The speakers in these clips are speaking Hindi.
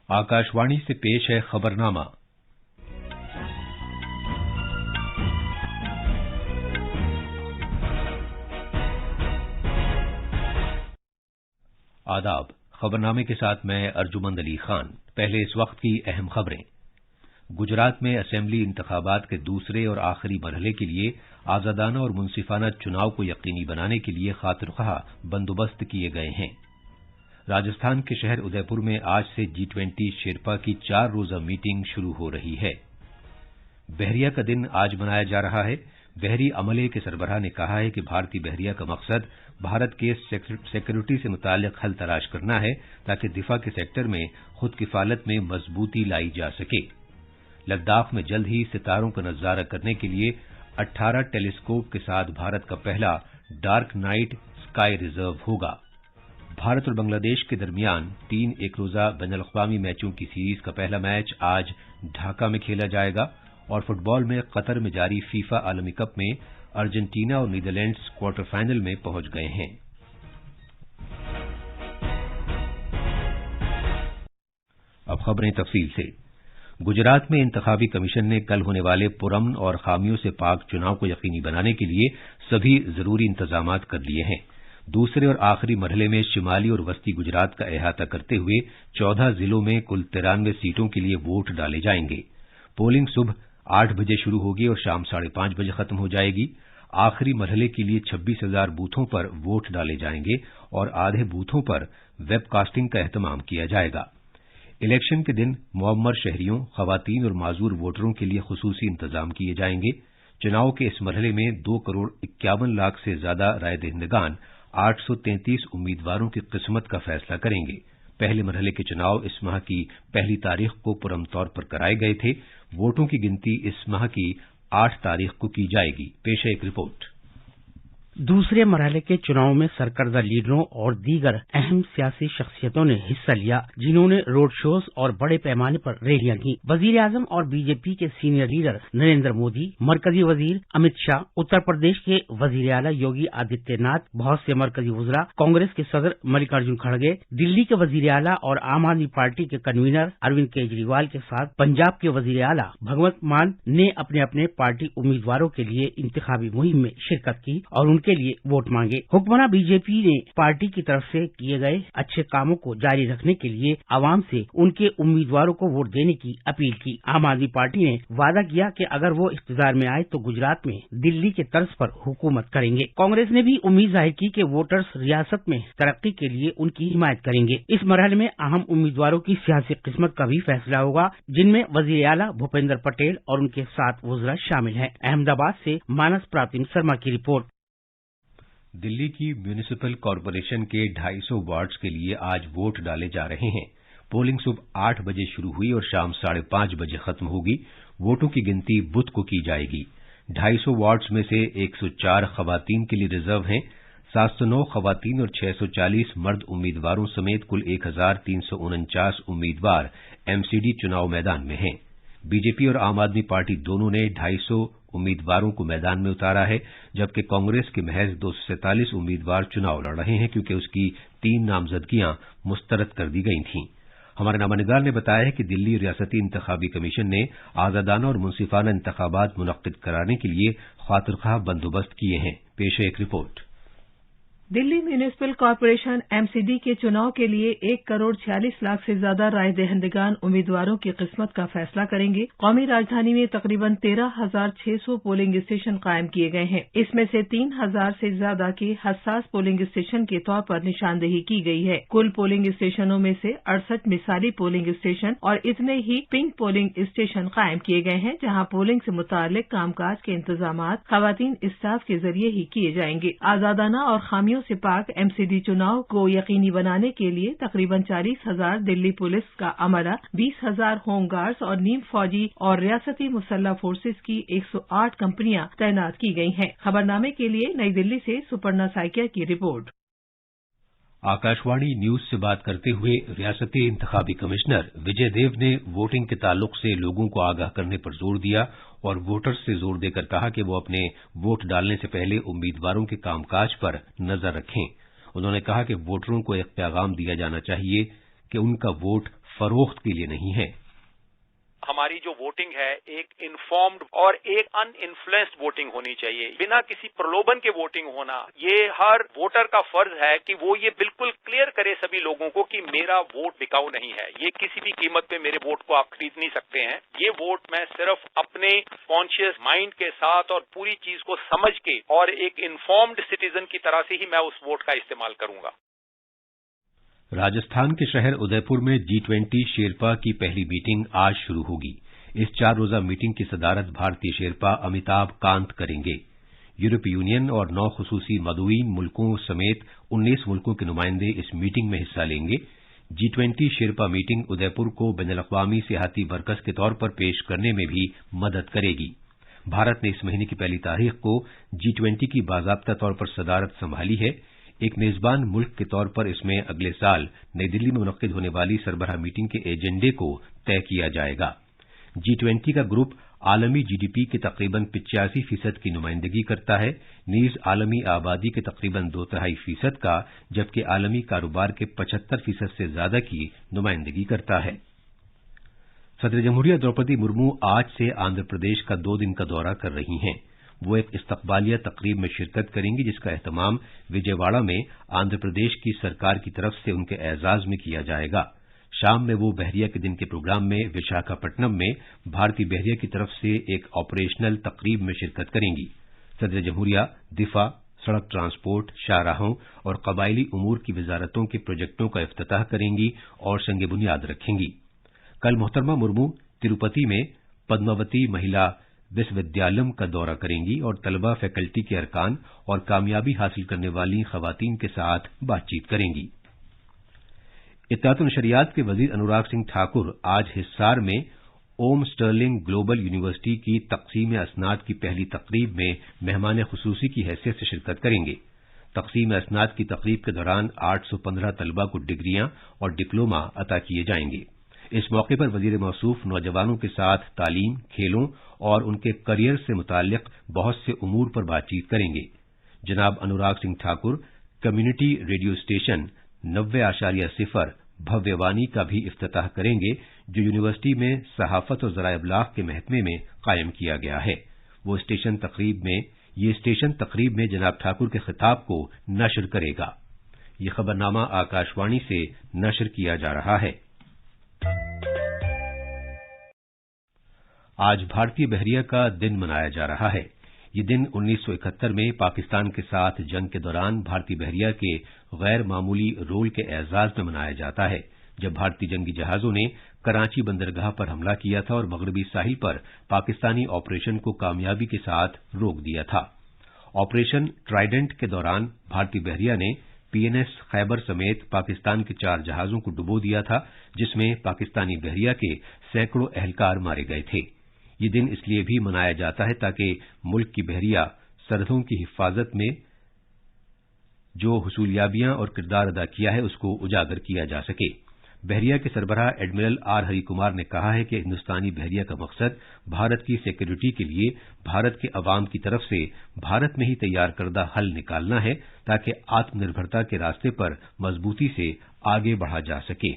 आकाशवाणी से पेश है खबरनामा। आदाब। खबरनामे के साथ मैं अर्जुमंद अली खान। पहले इस वक्त की अहम खबरें। गुजरात में असेंबली इंतखाबात के दूसरे और आखिरी मरहले के लिए आजादाना और मुंसिफाना चुनाव को यकीनी बनाने के लिए खातिरख्वाह बंदोबस्त किए गए हैं। राजस्थान के शहर उदयपुर में आज से G20 शेरपा की 4 रोजा मीटिंग शुरू हो रही है। बहरिया का दिन आज मनाया जा रहा है। बहरी अमले के सरबराह ने कहा है कि भारतीय बहरिया का मकसद भारत के सिक्योरिटी से मुताल्लिक हल तलाश करना है ताकि दिफा के सेक्टर में खुद किफालत में मजबूती लाई जा सके। लद्दाख में जल्द ही सितारों का नजारा करने के लिए 18 टेलीस्कोप के साथ भारत का पहला डार्क नाइट स्काई रिजर्व होगा। भारत और बांग्लादेश के दरमियान 3 एक रोजा बैनुल-अक़वामी मैचों की सीरीज का पहला मैच आज ढाका में खेला जाएगा। और फुटबॉल में कतर में जारी फीफा आलमी कप में अर्जेंटीना और नीदरलैंड्स क्वार्टर फाइनल में पहुंच गए हैं। अब खबरें तफसील से। गुजरात में इंतखाबी कमीशन ने कल होने वाले पुरअमन और खामियों से पाक चुनाव को यकीनी बनाने के लिए सभी जरूरी इंतजामात कर लिए हैं। दूसरे और आखिरी मरहले में शिमाली और वस्ती गुजरात का अहाता करते हुए 14 जिलों में कुल 93 सीटों के लिए वोट डाले जाएंगे। पोलिंग सुबह 8 बजे शुरू होगी और शाम 5:30 बजे खत्म हो जाएगी। आखिरी मरहले के लिए 26,000 बूथों पर वोट डाले जाएंगे और आधे बूथों पर वेबकास्टिंग का एहतमाम किया जाएगा। इलेक्शन के दिन मुअम्मर शहरियों, खवातीन और माजूर वोटरों के लिए खुसूसी इंतजाम किए जाएंगे। चुनाव के इस मरहले में 2 करोड़ 51 लाख से ज्यादा राय दहिंदगान 833 उम्मीदवारों की किस्मत का फैसला करेंगे। पहले मरहले के चुनाव इस माह की 1 तारीख को पुरअमन तौर पर कराए गए थे। वोटों की गिनती इस माह की 8 तारीख को की जाएगी। पेश है एक रिपोर्ट। दूसरे मरहले के चुनाव में सरकर्दा लीडरों और दीगर अहम सियासी शख्सियतों ने हिस्सा लिया, जिन्होंने रोड शोज और बड़े पैमाने पर रैलियां की। वजीर आजम और बीजेपी के सीनियर लीडर नरेंद्र मोदी, मरकजी वजीर अमित शाह, उत्तर प्रदेश के वजीर आला योगी आदित्यनाथ, बहुत से मरकजी वज़रा, कांग्रेस के सदर मल्लिकार्जुन खड़गे, दिल्ली के वजीर आला और आम आदमी पार्टी के कन्वीनर अरविंद केजरीवाल के साथ पंजाब के वजीर आला भगवंत मान ने अपने अपने पार्टी उम्मीदवारों के लिए इंतखाबी मुहिम में शिरकत की और उनके लिए वोट मांगे। हुक्मरान बीजेपी ने पार्टी की तरफ से किए गए अच्छे कामों को जारी रखने के लिए आवाम से उनके उम्मीदवारों को वोट देने की अपील की। आम आदमी पार्टी ने वादा किया कि अगर वो इख्तियार में आए तो गुजरात में दिल्ली के तर्ज पर हुकूमत करेंगे। कांग्रेस ने भी उम्मीद जाहिर की कि वोटर्स रियासत में तरक्की के लिए उनकी हिमायत करेंगे। इस मरहले में अहम उम्मीदवारों की सियासी किस्मत का भी फैसला होगा, जिनमें वजीर आला भूपेंद्र पटेल और उनके 7 वज़रा शामिल हैं। अहमदाबाद से मानस प्रातिम शर्मा की रिपोर्ट। दिल्ली की म्यूनिसिपल कॉरपोरेशन के 250 वार्ड्स के लिए आज वोट डाले जा रहे हैं। पोलिंग सुबह 8 बजे शुरू हुई और शाम 5:30 बजे खत्म होगी। वोटों की गिनती बुध को की जाएगी। 250 वार्ड्स में से 104 खवातीन के लिए रिजर्व हैं। 709 खवातीन और 640 मर्द उम्मीदवारों समेत कुल 1349 उम्मीदवार एमसीडी चुनाव मैदान में हैं। बीजेपी और आम आदमी पार्टी दोनों ने 250 उम्मीदवारों को मैदान में उतारा है, जबकि कांग्रेस के महज 247 उम्मीदवार चुनाव लड़ रहे हैं, क्योंकि उसकी 3 नामजदगियां मुस्तरद कर दी गई थीं। हमारे नामानिगार ने बताया है कि दिल्ली रियासती इंतखाबी कमीशन ने आजादाना और मुंसिफाना इंतखाबात मुनक्किद कराने के लिए खातिरख्वाह बंदोबस्त किए हैं। पेश है एक report. Delhi municipal corporation MCD के चुनाव के लिए 1 करोड़ 46 लाख से ज्यादा राय दहिंदगान उम्मीदवारों की किस्मत का फैसला करेंगे। कौमी राजधानी में तकरीबन 13,600 पोलिंग स्टेशन कायम किए गए हैं। इसमें से 3,000 से ज्यादा के हसास पोलिंग स्टेशन के तौर पर निशानदेही की गई है। कुल पोलिंग स्टेशनों में से 68 मिसाली पोलिंग स्टेशन और इतने ही पिंक पोलिंग स्टेशन कायम किए गए हैं, जहां पोलिंग से मुताल्लिक कामकाज के इंतजाम खवातीन स्टाफ के जरिए ही किए जाएंगे। आजादाना और खामियों से पाक एमसीडी चुनाव को यकीनी बनाने के लिए तकरीबन 40,000 दिल्ली पुलिस का अमला, 20,000 होमगार्ड्स और नीम फौजी और रियासती मुसल्ह फोर्सेज की 108 कंपनियां तैनात की गई हैं। खबरनामे के लिए नई दिल्ली से सुपर्णा साइकिया की रिपोर्ट। आकाशवाणी न्यूज से बात करते हुए रियासती इंतखाबी कमिश्नर विजय देव ने वोटिंग के ताल्लुक से लोगों को आगाह करने पर जोर दिया और वोटर्स से जोर देकर कहा कि वो अपने वोट डालने से पहले उम्मीदवारों के कामकाज पर नजर रखें। उन्होंने कहा कि वोटरों को एक पैगाम दिया जाना चाहिए कि उनका वोट फरोख्त के लिए नहीं है। हमारी जो वोटिंग है एक इन्फॉर्म्ड और एक अनइन्फ्लुएंस्ड वोटिंग होनी चाहिए, बिना किसी प्रलोभन के वोटिंग होना। ये हर वोटर का फर्ज है कि वो ये बिल्कुल क्लियर करे सभी लोगों को कि मेरा वोट बिकाऊ नहीं है, ये किसी भी कीमत पे मेरे वोट को आप खरीद नहीं सकते हैं। ये वोट मैं सिर्फ अपने कॉन्शियस माइंड के साथ और पूरी चीज को समझ के और एक इन्फॉर्म्ड सिटीजन की तरह से ही मैं उस वोट का इस्तेमाल करूंगा। राजस्थान के शहर उदयपुर में G20 शेरपा की पहली मीटिंग आज शुरू होगी। इस 4 रोजा मीटिंग की सदारत भारतीय शेरपा अमिताभ कांत करेंगे। यूरोपीय यूनियन और 9 खुसूसी मदऊइन मुल्कों समेत 19 मुल्कों के नुमाइंदे इस मीटिंग में हिस्सा लेंगे। G20 शेरपा मीटिंग उदयपुर को बैनुल-अक़वामी सियाहती मरकज के तौर पर पेश करने में भी मदद करेगी। भारत ने इस महीने की पहली तारीख को G20 की बाज़ाब्ता तौर पर सदारत संभाली है। एक मेजबान मुल्क के तौर पर इसमें अगले साल नई दिल्ली में मुनक्किद होने वाली सरबराह मीटिंग के एजेंडे को तय किया जाएगा। G20 का ग्रुप आलमी GDP के तकरीबन 85% की नुमाइंदगी करता है, नीज आलमी आबादी के तकरीबन 2/3% का, जबकि आलमी कारोबार के 75% से ज्यादा की नुमाइंदगी करता है। सदर जमहूरिया द्रौपदी मुर्मू आज से आंध्र प्रदेश का 2 दिन का दौरा कर रही हैं। वो एक इस्तकबालिया तकरीब में शिरकत करेंगी, जिसका एहतमाम विजयवाड़ा में आंध्र प्रदेश की सरकार की तरफ से उनके एजाज में किया जाएगा। शाम में वो बहरिया के दिन के प्रोग्राम में विशाखापट्टनम में भारतीय बहरिया की तरफ से एक ऑपरेशनल तकरीब में शिरकत करेंगी। सदर जमहूरिया दिफा, सड़क ट्रांसपोर्ट, शाहराहों और कबायली उमूर की वजारतों के प्रोजेक्टों का इफ्तिताह करेंगी और संग बुनियाद रखेंगी। कल मोहतरमा मुर्मू तिरुपति में पद्मावती महिला विश्वविद्यालय का दौरा करेंगी और तलबा, फैकल्टी के अरकान और कामयाबी हासिल करने वाली खवातीन के साथ बातचीत करेंगी। इत्तलात नशरियात के वजीर अनुराग सिंह ठाकुर आज हिसार में ओम स्टर्लिंग ग्लोबल यूनिवर्सिटी की तक़सीम असनाद की पहली तकरीब में मेहमान खुसूसी की हैसियत से शिरकत करेंगे। तक़सीम असनाद की तकरीब के दौरान 815 तलबा को डिग्रियां और डिप्लोमा अता किए जाएंगे। इस मौके पर वजीर मौसूफ नौजवानों के साथ तालीम, खेलों और उनके करियर से मुताल्लिक बहुत से उमूर पर बातचीत करेंगे। जनाब Anurag Singh Thakur community radio station 90.0 Bhavyavani का भी इफ्तिताह करेंगे, जो यूनिवर्सिटी में सहाफत और ज़राए इब्लाग के महकमे में कायम किया गया है। ये स्टेशन तकरीब में जनाब ठाकुर के खिताब को नशर करेगा। ये खबरनामा आकाशवाणी से नशर किया जा रहा है। आज भारतीय बहरिया का दिन मनाया जा रहा है। ये दिन 1971 में पाकिस्तान के साथ जंग के दौरान भारतीय बहरिया के गैर मामूली रोल के एजाज में मनाया जाता है, जब भारतीय जंगी जहाजों ने कराची बंदरगाह पर हमला किया था और मगरबी साहिल पर पाकिस्तानी ऑपरेशन को कामयाबी के साथ रोक दिया था। ऑपरेशन ट्राइडेंट के दौरान भारतीय बहरिया ने PNS खैबर समेत पाकिस्तान के 4 जहाजों को डुबो दिया था, जिसमें पाकिस्तानी बहरिया के सैकड़ों एहलकार मारे गए थे। ये दिन इसलिए भी मनाया जाता है ताकि मुल्क की बहरिया सरहदों की हिफाजत में जो हुसूलियाबियां और किरदार अदा किया है, उसको उजागर किया जा सके। बहरिया के सरबराह एडमिरल R हरि कुमार ने कहा है कि हिंदुस्तानी बहरिया का मकसद भारत की सिक्योरिटी के लिए भारत के अवाम की तरफ से भारत में ही तैयार करदा हल निकालना है, ताकि आत्मनिर्भरता के रास्ते पर मजबूती से आगे बढ़ा जा सके।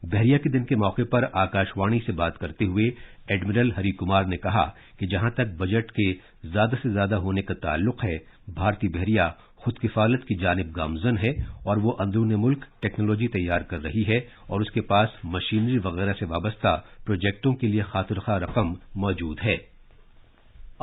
बहरिया के दिन के मौके पर आकाशवाणी से बात करते हुए एडमिरल हरि कुमार ने कहा कि जहां तक बजट के ज्यादा से ज्यादा होने का ताल्लुक है, भारतीय बहरिया खुद किफालत की जानिब गामजन है और वो अंदरूनी मुल्क टेक्नोलॉजी तैयार कर रही है और उसके पास मशीनरी वगैरह से वाबस्ता प्रोजेक्टों के लिए खातिरख्वाह रकम मौजूद है।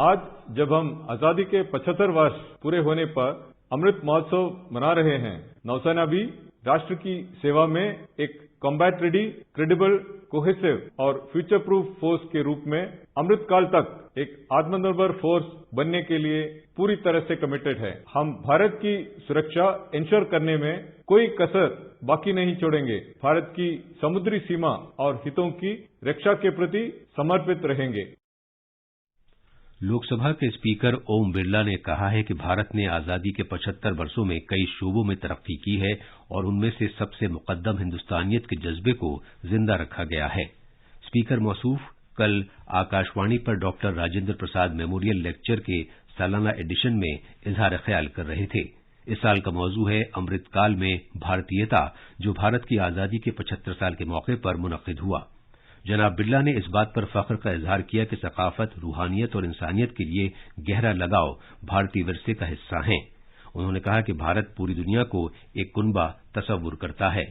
आज जब हम आजादी के 75 वर्ष पूरे होने पर अमृत महोत्सव मना रहे हैं, नौसेना भी राष्ट्र की सेवा में एक कॉम्बैट रेडी, क्रेडिबल, कोहेसिव और फ्यूचर प्रूफ फोर्स के रूप में अमृतकाल तक एक आत्मनिर्भर फोर्स बनने के लिए पूरी तरह से कमिटेड है। हम भारत की सुरक्षा इंश्योर करने में कोई कसर बाकी नहीं छोड़ेंगे। भारत की समुद्री सीमा और हितों की रक्षा के प्रति समर्पित रहेंगे। लोकसभा के स्पीकर ओम बिरला ने कहा है कि भारत ने आजादी के 75 वर्षों में कई शोबों में तरक्की की है और उनमें से सबसे मुकद्दम हिंदुस्तानियत के जज्बे को जिंदा रखा गया है। स्पीकर मौसूफ कल आकाशवाणी पर doctor Rajendra Prasad memorial lecture के सालाना एडिशन में इजहार ख्याल कर रहे थे। इस साल का मौजू है अमृतकाल में भारतीयता, जो भारत की आजादी के 75 साल के मौके पर मुनक्किद हुआ। जनाब बिरला ने इस बात पर फख्र का इजहार किया कि सकाफत, रूहानियत और इंसानियत के लिए गहरा लगाव भारतीय विरसे का हिस्सा हैं। उन्होंने कहा कि भारत पूरी दुनिया को एक कुनबा तस्वुर करता है।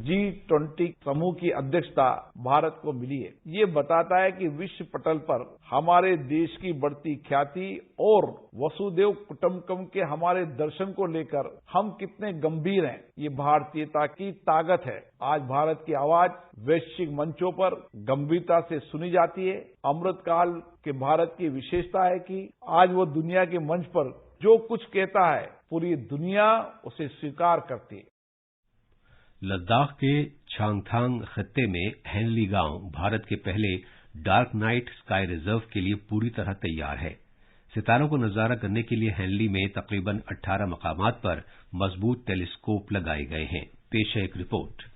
G20 समूह की अध्यक्षता भारत को मिली है। ये बताता है कि विश्व पटल पर हमारे देश की बढ़ती ख्याति और वसुदेव कुटुंबकम के हमारे दर्शन को लेकर हम कितने गंभीर हैं, ये भारतीयता की ताकत है। आज भारत की आवाज वैश्विक मंचों पर गंभीरता से सुनी जाती है। अमृतकाल के भारत की विशेषता है कि आज वो दुनिया के मंच पर जो कुछ कहता है, पूरी दुनिया उसे स्वीकार करती है। लद्दाख के छांगथांग खित्ते में हेनली गांव भारत के पहले डार्क नाइट स्काई रिजर्व के लिए पूरी तरह तैयार है। सितारों को नजारा करने के लिए हेनली में तकरीबन 18 मकामात पर मजबूत टेलीस्कोप लगाए गए हैं। पेश है एक रिपोर्ट।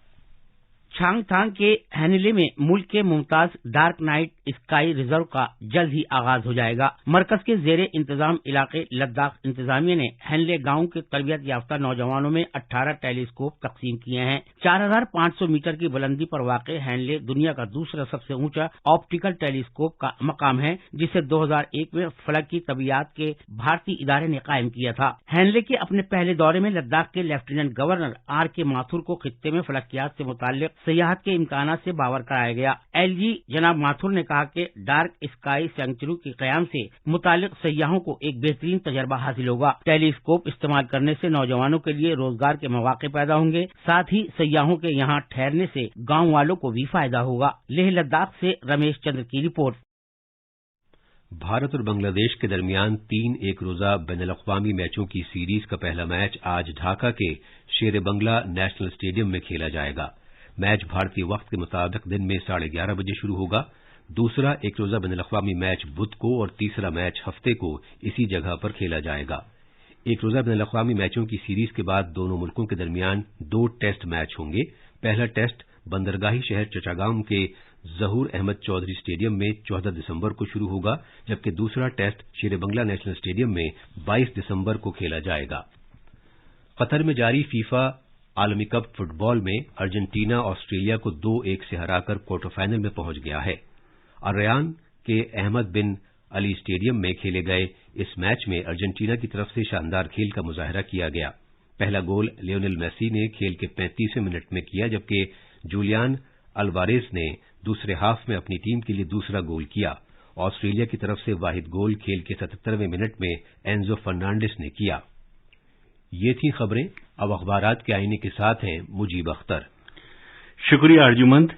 छांगथांग के हेनली में मुल्क के Mumtaz dark night sky reserve का जल्द ही आगाज हो जाएगा। मरकज के जेरे इंतजाम इलाके लद्दाख इंतजामिया ने हेनले गांव के तरबियत याफ्ता नौजवानों में 18 टेलीस्कोप तकसीम किए हैं। 4500 मीटर की बुलंदी पर वाक़ हेनले दुनिया का दूसरा सबसे ऊंचा ऑप्टिकल टेलीस्कोप का मकाम है, जिसे 2001 में फलक की तबियात के भारतीय इदारे ने कायम किया था। हेनले के अपने पहले दौरे में लद्दाख के लेफ्टिनेंट गवर्नर R.K. माथुर को खित्ते में फलकियात से मुताल्लिक सयाहत के इम्कानात से बावर कराया गया। LG जनाब माथुर ने कहा कि डार्क स्काई सेंचुरी के कयाम से मुतालिक सयाहों को एक बेहतरीन तजर्बा हासिल होगा। टेलीस्कोप इस्तेमाल करने से नौजवानों के लिए रोजगार के मौके पैदा होंगे, साथ ही सयाहों के यहाँ ठहरने से गांव वालों को भी फायदा होगा। लेह लद्दाख से रमेश चंद्र की रिपोर्ट। भारत और बांग्लादेश के दरमियान 3 एक रोजा बैनुल-अक़वामी मैचों की सीरीज का पहला मैच आज ढाका के शेर बंगला नेशनल स्टेडियम में खेला जाएगा। मैच भारतीय वक्त के मुताबिक दिन में 11:30 बजे शुरू होगा। दूसरा एक रोजा बैनुल-अक़वामी मैच बुध को और तीसरा मैच हफ्ते को इसी जगह पर खेला जाएगा। एक रोजा बैनुल-अक़वामी मैचों की सीरीज के बाद दोनों मुल्कों के दरमियान 2 टेस्ट मैच होंगे। पहला टेस्ट बंदरगाही शहर चट्टागाम के जहूर अहमद चौधरी स्टेडियम में 14 दिसंबर को शुरू होगा, जबकि दूसरा टेस्ट शेर बंगला नेशनल स्टेडियम में 22 दिसंबर को खेला जाएगा। कतर में जारी फीफा आलमी कप फुटबॉल में अर्जेंटीना ऑस्ट्रेलिया को 2-1 से हराकर क्वार्टर फाइनल में पहुंच गया है। अर्रयान के अहमद बिन अली स्टेडियम में खेले गए इस मैच में अर्जेंटीना की तरफ से शानदार खेल का मुजाहरा किया गया। पहला गोल लियोनेल मेसी ने खेल के 35वें मिनट में किया, जबकि जूलियान अल्वारेज ने दूसरे हाफ में अपनी टीम के लिए दूसरा गोल किया। ऑस्ट्रेलिया की तरफ से वाहिद गोल खेल के 77वें मिनट में एंजो फर्नांडिस ने किया। ये थी खबरें। अब अखबारात के आईने के साथ हैं मुजीब अख्तर। शुक्रिया अर्जुमंद।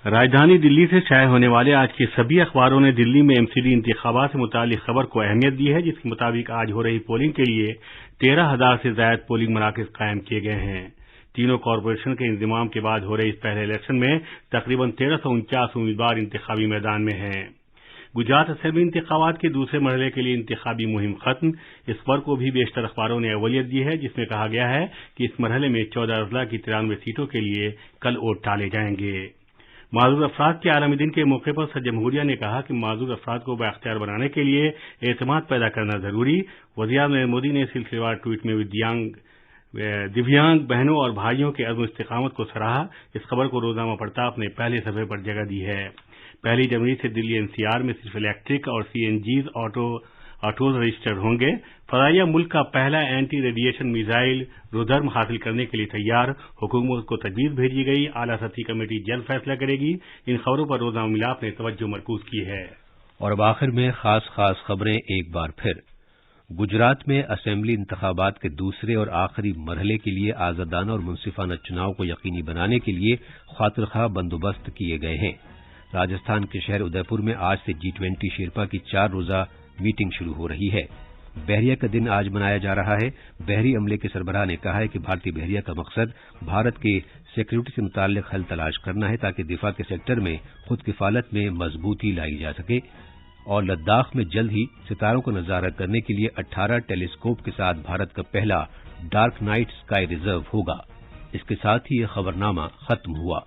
राजधानी दिल्ली से शाये होने वाले आज के सभी अखबारों ने दिल्ली में MCD इंतखाबात से मुतालिक खबर को अहमियत दी है, जिसके मुताबिक आज हो रही पोलिंग के लिए 13,000 से ज्यादा पोलिंग मराकज कायम किए गए हैं। तीनों कॉरपोरेशन के इंतजाम के बाद हो रहे इस पहले इलेक्शन में तकरीबन 1349 उम्मीदवार इंतखाबी मैदान में हैं। गुजरात असेंबली इंतखाबात के दूसरे मरहले के लिए इंतखाबी मुहिम खत्म। इस खबर को भी बेशतर अखबारों ने अवलियत दी है, जिसमें कहा गया है कि इस मरहले में 14 अजला की 93 सीटों के लिए कल वोट डाले जाएंगे। माजूर अफराद के आलमी दिन के मौके पर सदर जमहूरिया ने कहा कि माजूर अफराद को बाख्तियार बनाने के लिए एतमाद पैदा करना जरूरी। वज़ीर नरेंद्र मोदी ने सिलसिलेवार ट्वीट में दिव्यांग बहनों और भाइयों के अज़्म इस्तिकामत को सराहा। इस खबर को रोज़नामा प्रताप अपने पहले सफ़े पर जगह दी है। 1 जनवरी से दिल्ली NCR में सिर्फ इलेक्ट्रिक और CNGs ऑटोज रजिस्टर्ड होंगे। फदाइया मुल्क का पहला एंटी रेडिएशन मिसाइल रुदर्म हासिल करने के लिए तैयार। हुकूमत को तजवीज़ भेजी गई। आला सतही कमेटी जल्द फैसला करेगी। इन खबरों पर रोज़नामा मिलाप ने तवज्जो मरकूज की है। और अब आखिर में खास खबरें एक बार फिर। गुजरात में असेंबली इंतखाबात के दूसरे और आखिरी मरहले के लिए आजादाना और मुंसिफाना चुनाव को यकीनी बनाने के लिए खातिरख्वाह बंदोबस्त किए गए हैं। राजस्थान के शहर उदयपुर में आज से G20 शेरपा की 4 रोजा मीटिंग शुरू हो रही है। बहरिया का दिन आज मनाया जा रहा है। बहरी अमले के सरबराह ने कहा है कि भारतीय बहरिया का मकसद भारत के सिक्योरिटी से मुताल्लिक हल तलाश करना है, ताकि दिफा के सेक्टर में खुद किफालत में मजबूती लाई जा सके। और लद्दाख में जल्द ही सितारों को नजारा करने के लिए 18 टेलीस्कोप के साथ भारत का पहला डार्क नाइट स्काई रिजर्व होगा। इसके साथ ही यह खबरनामा खत्म हुआ।